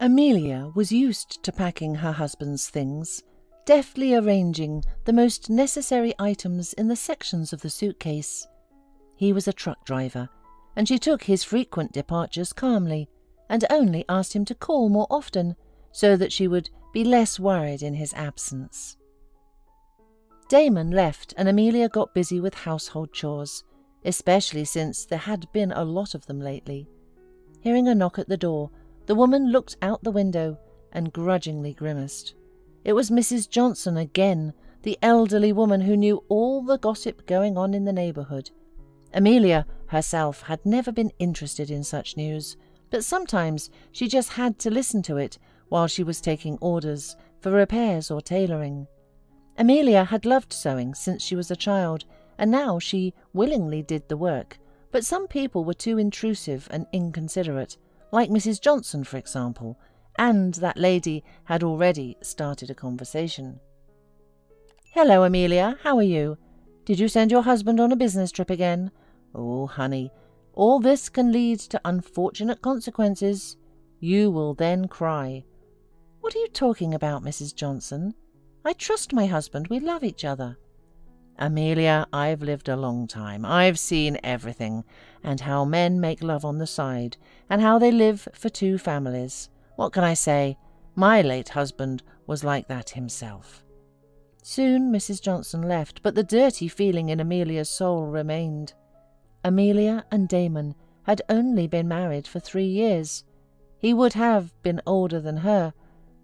Amelia was used to packing her husband's things, deftly arranging the most necessary items in the sections of the suitcase. He was a truck driver, and she took his frequent departures calmly and only asked him to call more often so that she would be less worried in his absence. Damon left and Amelia got busy with household chores, especially since there had been a lot of them lately. Hearing a knock at the door, the woman looked out the window and grudgingly grimaced. It was Mrs. Johnson again, the elderly woman who knew all the gossip going on in the neighbourhood. Amelia herself had never been interested in such news, but sometimes she just had to listen to it while she was taking orders for repairs or tailoring. Amelia had loved sewing since she was a child, and now she willingly did the work, but some people were too intrusive and inconsiderate, like Mrs. Johnson, for example, and that lady had already started a conversation. "Hello, Amelia, how are you? Did you send your husband on a business trip again? Oh, honey, all this can lead to unfortunate consequences. You will then cry." "What are you talking about, Mrs. Johnson? I trust my husband. We love each other." "Amelia, I've lived a long time. I've seen everything, and how men make love on the side, and how they live for two families. What can I say? My late husband was like that himself." Soon Mrs. Johnson left, but the dirty feeling in Amelia's soul remained. Amelia and Damon had only been married for 3 years. He would have been older than her,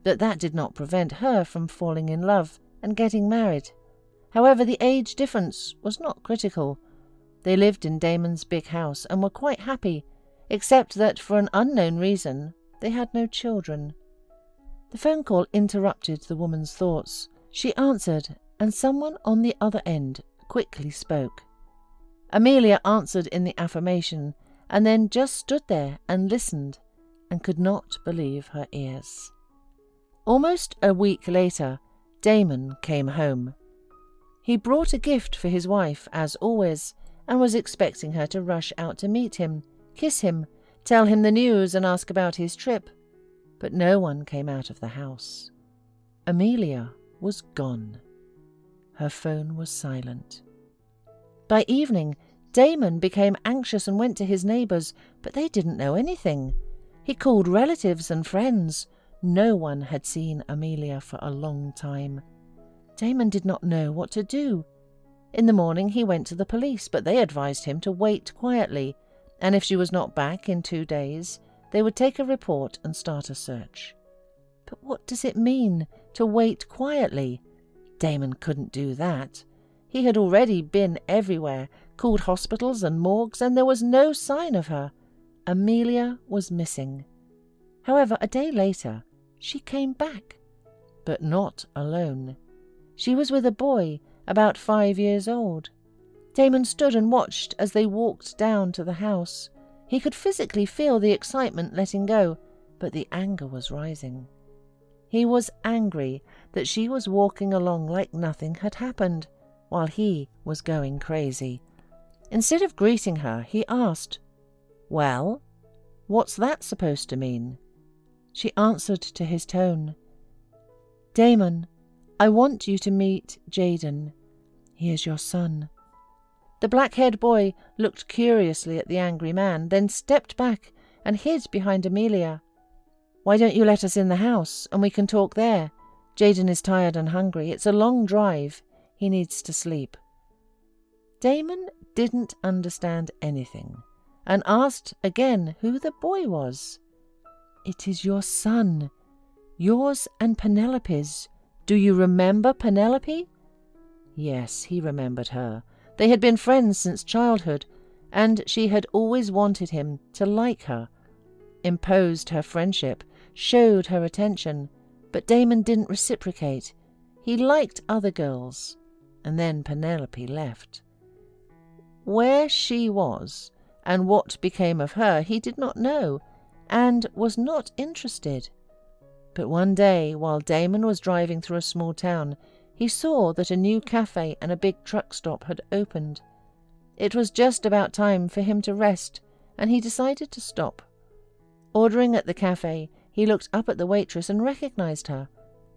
but that did not prevent her from falling in love and getting married. However, the age difference was not critical. They lived in Damon's big house and were quite happy, except that for an unknown reason they had no children. The phone call interrupted the woman's thoughts. She answered, and someone on the other end quickly spoke. Amelia answered in the affirmation, and then just stood there and listened, and could not believe her ears. Almost a week later, Damon came home. He brought a gift for his wife, as always, and was expecting her to rush out to meet him, kiss him, tell him the news and ask about his trip. But no one came out of the house. Amelia was gone. Her phone was silent. By evening, Damon became anxious and went to his neighbours, but they didn't know anything. He called relatives and friends. No one had seen Amelia for a long time. Damon did not know what to do. In the morning he went to the police, but they advised him to wait quietly, and if she was not back in 2 days, they would take a report and start a search. But what does it mean, to wait quietly? Damon couldn't do that. He had already been everywhere, called hospitals and morgues, and there was no sign of her. Amelia was missing. However, a day later, she came back, but not alone. She was with a boy about 5 years old. Damon stood and watched as they walked down to the house. He could physically feel the excitement letting go, but the anger was rising. He was angry that she was walking along like nothing had happened, while he was going crazy. Instead of greeting her, he asked, "Well, what's that supposed to mean?" She answered to his tone, "Damon, I want you to meet Jaden. He is your son." The black-haired boy looked curiously at the angry man, then stepped back and hid behind Amelia. "Why don't you let us in the house, and we can talk there? Jaden is tired and hungry. It's a long drive. He needs to sleep." Damon didn't understand anything, and asked again who the boy was. "It is your son, yours and Penelope's. Do you remember Penelope?" Yes, he remembered her. They had been friends since childhood, and she had always wanted him to like her, imposed her friendship, showed her attention, but Damon didn't reciprocate. He liked other girls, and then Penelope left. Where she was, and what became of her, he did not know, and was not interested. But one day, while Damon was driving through a small town, he saw that a new cafe and a big truck stop had opened. It was just about time for him to rest, and he decided to stop. Ordering at the cafe, he looked up at the waitress and recognized her.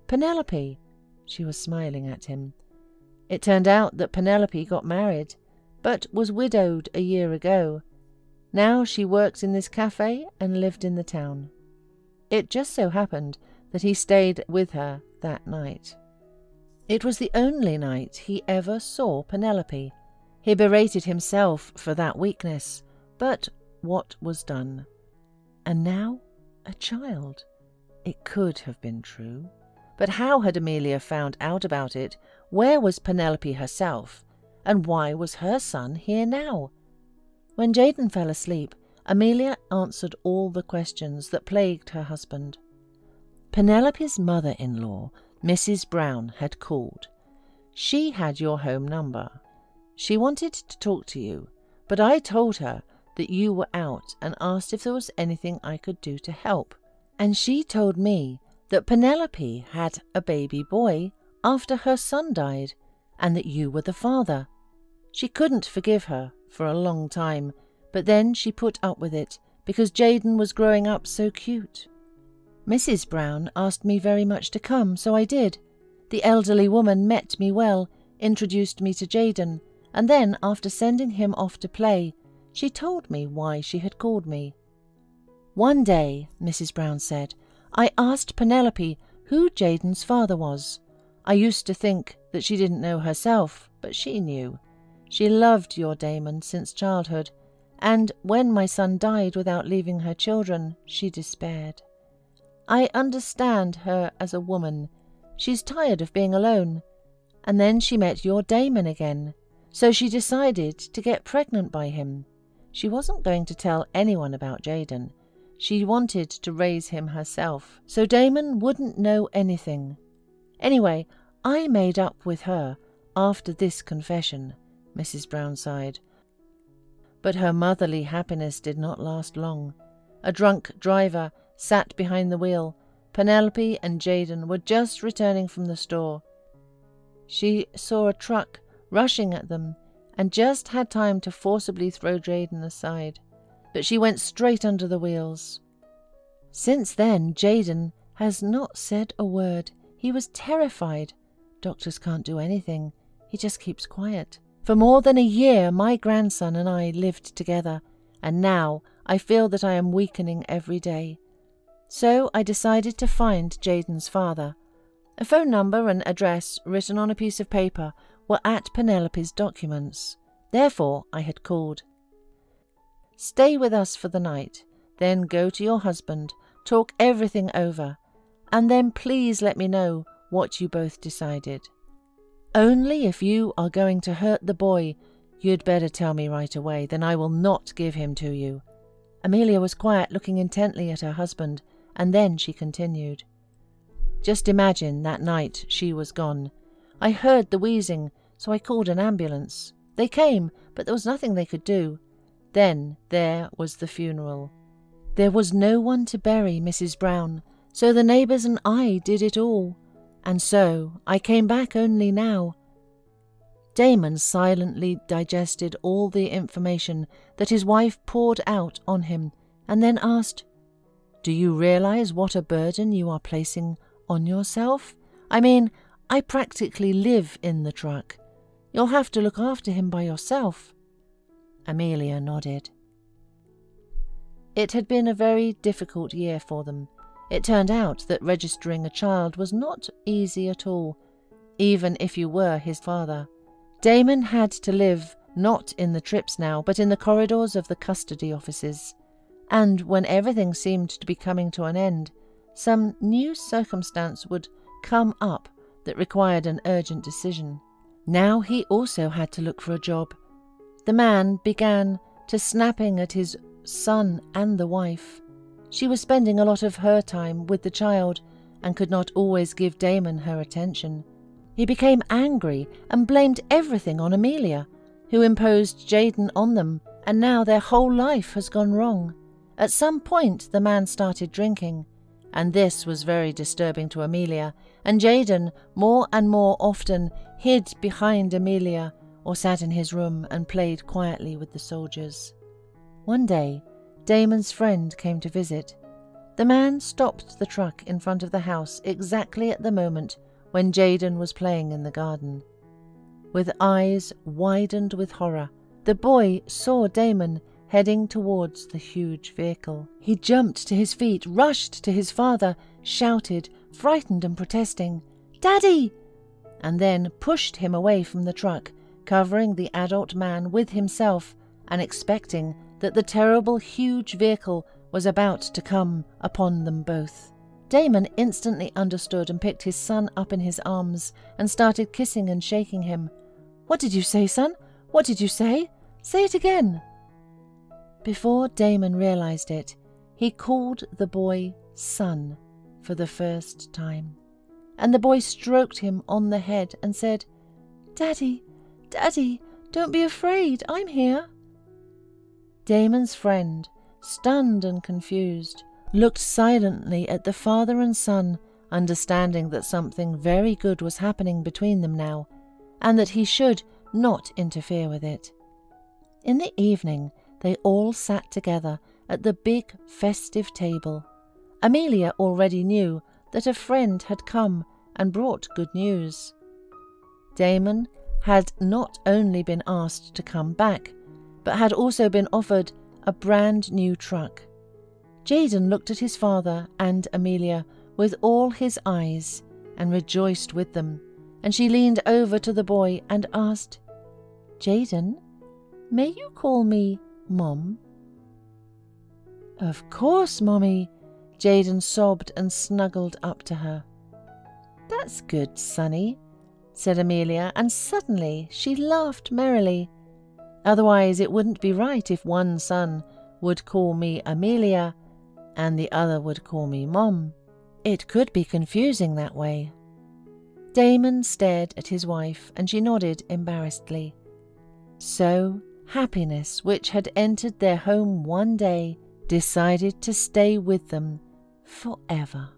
Penelope! She was smiling at him. It turned out that Penelope got married, but was widowed a year ago. Now she worked in this cafe and lived in the town. It just so happened that he stayed with her that night. It was the only night he ever saw Penelope. He berated himself for that weakness, but what was done? And now a child. It could have been true. But how had Amelia found out about it? Where was Penelope herself? And why was her son here now? When Jaden fell asleep, Amelia answered all the questions that plagued her husband. Penelope's mother-in-law, Mrs. Brown, had called. She had your home number. She wanted to talk to you, but I told her that you were out and asked if there was anything I could do to help. And she told me that Penelope had a baby boy after her son died, and that you were the father. She couldn't forgive her for a long time, but then she put up with it because Jaden was growing up so cute. Mrs. Brown asked me very much to come, so I did. The elderly woman met me well, introduced me to Jaden, and then, after sending him off to play, she told me why she had called me. One day, Mrs. Brown said, I asked Penelope who Jaden's father was. I used to think that she didn't know herself, but she knew. She loved your Damon since childhood, and when my son died without leaving her children, she despaired. I understand her as a woman. She's tired of being alone. And then she met your Damon again, so she decided to get pregnant by him. She wasn't going to tell anyone about Jaden. She wanted to raise him herself, so Damon wouldn't know anything. Anyway, I made up with her after this confession, Mrs. Brown sighed. But her motherly happiness did not last long. A drunk driver sat behind the wheel. Penelope and Jaden were just returning from the store. She saw a truck rushing at them and just had time to forcibly throw Jaden aside, but she went straight under the wheels. Since then, Jaden has not said a word. He was terrified. Doctors can't do anything. He just keeps quiet. For more than a year, my grandson and I lived together, and now I feel that I am weakening every day. So I decided to find Jaden's father. A phone number and address written on a piece of paper were at Penelope's documents. Therefore, I had called. Stay with us for the night, then go to your husband, talk everything over, and then please let me know what you both decided. Only if you are going to hurt the boy, you'd better tell me right away, then I will not give him to you. Amelia was quiet, looking intently at her husband, and then she continued. Just imagine that night she was gone. I heard the wheezing, so I called an ambulance. They came, but there was nothing they could do. Then there was the funeral. There was no one to bury Mrs. Brown, so the neighbours and I did it all. And so I came back only now. Damon silently digested all the information that his wife poured out on him, and then asked, Do you realize what a burden you are placing on yourself? I mean, I practically live in the truck. You'll have to look after him by yourself. Amelia nodded. It had been a very difficult year for them. It turned out that registering a child was not easy at all, even if you were his father. Damon had to live not in the trips now, but in the corridors of the custody offices. And when everything seemed to be coming to an end, some new circumstance would come up that required an urgent decision. Now he also had to look for a job. The man began to snapping at his son and the wife. She was spending a lot of her time with the child and could not always give Damon her attention. He became angry and blamed everything on Amelia, who imposed Jaden on them, and now their whole life has gone wrong. At some point the man started drinking, and this was very disturbing to Amelia, and Jaden more and more often hid behind Amelia or sat in his room and played quietly with the soldiers. One day, Damon's friend came to visit. The man stopped the truck in front of the house exactly at the moment when Jaden was playing in the garden. With eyes widened with horror, the boy saw Damon heading towards the huge vehicle. He jumped to his feet, rushed to his father, shouted, frightened and protesting, "Daddy!" and then pushed him away from the truck, covering the adult man with himself and expecting that the terrible huge vehicle was about to come upon them both. Damon instantly understood and picked his son up in his arms and started kissing and shaking him. "What did you say, son? What did you say? Say it again." Before Damon realized it, he called the boy son for the first time, and the boy stroked him on the head and said, "Daddy, Daddy, don't be afraid, I'm here." Damon's friend, stunned and confused, looked silently at the father and son, understanding that something very good was happening between them now, and that he should not interfere with it. In the evening, they all sat together at the big festive table. Amelia already knew that a friend had come and brought good news. Damon had not only been asked to come back, but had also been offered a brand new truck. Jaden looked at his father and Amelia with all his eyes and rejoiced with them, and she leaned over to the boy and asked, "Jaden, may you call me Mom?" "Of course, Mommy," Jaden sobbed and snuggled up to her. "That's good, Sonny," said Amelia, and suddenly she laughed merrily. Otherwise it wouldn't be right if one son would call me Amelia and the other would call me Mom. It could be confusing that way. Damon stared at his wife and she nodded embarrassedly. So happiness, which had entered their home one day, decided to stay with them forever.